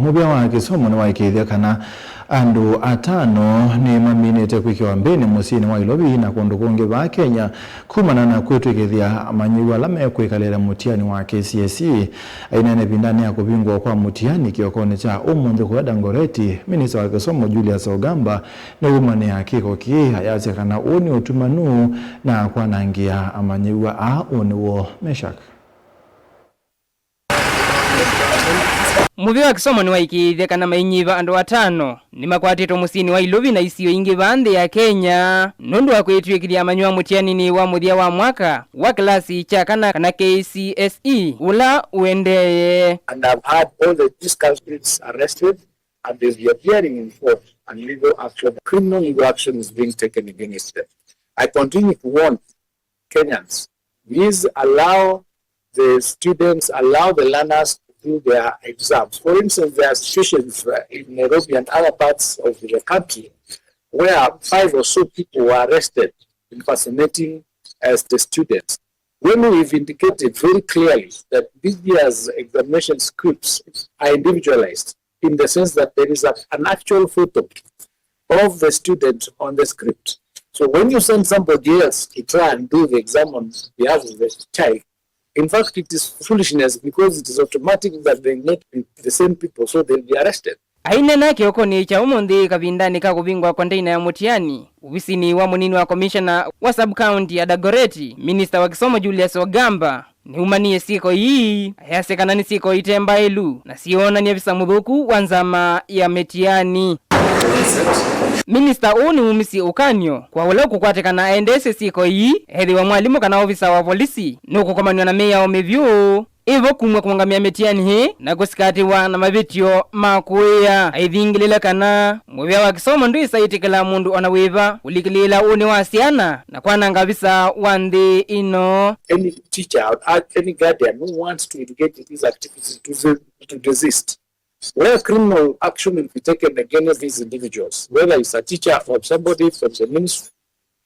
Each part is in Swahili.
Muvia wa Kisomo Niwaikiithya kana Andu atano Nimaminite Kwikiwa Mbini Musyini wa Ilovi na Kundu Kungi wa Kenya Kumana na Kwitw'ikithya Amanyiw'Aa Mekwikaliila Mutiani wa Kcse Aineena Ivindani ya Kuvinguwa Mutiani Kiokoni cha Umunthi kwa Dagoretti Minista wa Kisomo Julius Ogamba Niwaumania Kiko hayasi kana uni utumanu na kwanangia Amanyiw'Aa uniwo meshak. Muvia wa Kisomo Niwaikiithya kana Mainyiva andu atano nimakwatitwo Musyini wa Ilovi na isio ingi bande ya Kenya nundu wa Kwitw'ikithya Amanyiw'Aa Mutiani ni wa muthia wa mwaka wa klasi cha kana Kcse ula uendeye. And I've had all these culprits arrested and they'll be appearing in court and legal action, criminal legal action is being taken against them. I continue to warn Kenyans, please allow the students, allow the learners do their exams. For instance, there are situations in Nairobi and other parts of the country where 5 or so people were arrested impersonating as the students. When we've indicated very clearly that this year's examination scripts are individualized in the sense that there is an actual photo of the student on the script. So when you send somebody else to try and do the exam on behalf of the child, in fact, it is foolishness because it is automatic that they not be the same people, so they'll be arrested. Aineena Kiokoni cha Umunthi Ivindani ka Kuvinguwa container ya Mutiani uvisini wa munini wa commissioner wa sub-county ya Dagoretti Minista wa Kisomo Julius Ogamba Niwaumania siko hii hayasekana ni siko itemba elu na siona ni afisa mudhuku wa nzama ya Mutiani. Minista uni umisi ukanyo kwa wale kukwatekana aendese siko hii hedhi wa mwalimu kana ofisa wa polisi nuko komanywa na meya wa Muvia ivo kumwe kumangamia Mutiani hii na kusikatiwa na mavitio makuya aivingilila kana Muvia wa Kisomo ndu isaitikila mundu onawiva ulikilila uni wa asiana na kwananga visa wandi ino. Any teacher, any guardian who wants to engage in these activities to desist. Where criminal action will be taken against these individuals, whether it's a teacher or somebody from the ministry,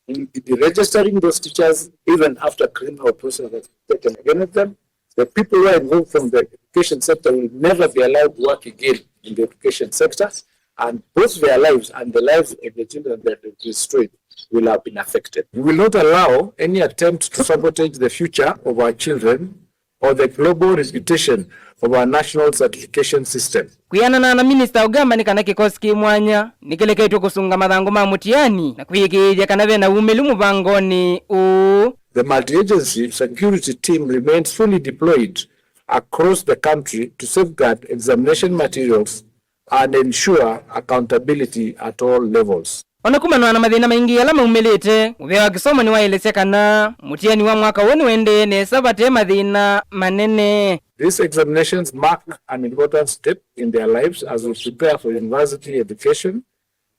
will be registering those teachers even after criminal process has been taken against them. The people who are involved from the education sector will never be allowed to work again in the education sector, and both their lives and the lives of the children that are destroyed will have been affected. We will not allow any attempt to sabotage the future of our children or the global reputation of our national certification system. Kuyanana na Minista Ogamba ni kana kikosi kimwanya nikelekeitwe kusunga mathangu ma Mutiani na kwikithya kana vena umelu muvangoni u. The multi-agency security team remains fully deployed across the country to safeguard examination materials and ensure accountability at all levels. Onakumana na mathina maingi ala maumelete Muvia wa Kisomo niwaelesya kana Mutiani wa mwaka woni wende ne sabate mathina manene. These examinations mark an important step in their lives as we prepare for university education,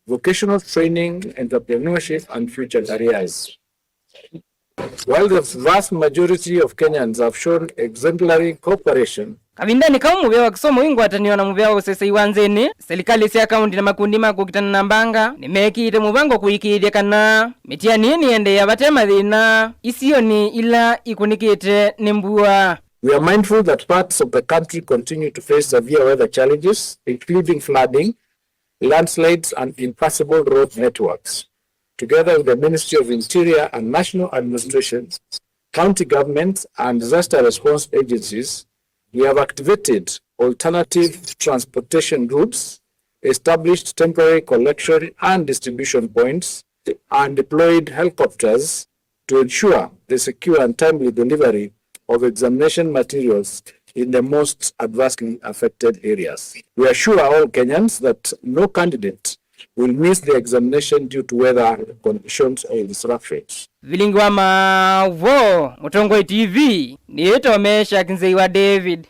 vocational training, entrepreneurship, and future careers. While the vast majority of Kenyans have shown exemplary cooperation, Ivindani kama Muvia wa Kisomo wingwataniwa na Muvia wa sese iwanzeni serikali sia kaunti na makundi makukitana na mbanga nimekite mubango kuikithya kana Mutiani ni ende ya batema thina isioni ila ikunikite nimbua. We are mindful that parts of the country continue to face severe weather challenges, including flooding, landslides, and impassable road networks. Together with the Ministry of Interior and National Administration, county governments, and disaster response agencies, we have activated alternative transportation routes, established temporary collection and distribution points, and deployed helicopters to ensure the secure and timely delivery of examination materials in the most adversely affected areas. We assure all Kenyans that no candidate will miss the examination due to weather conditions or disruptions. Vilingwa mavo Mutongoi TV ni eto mesha Kcse wa David.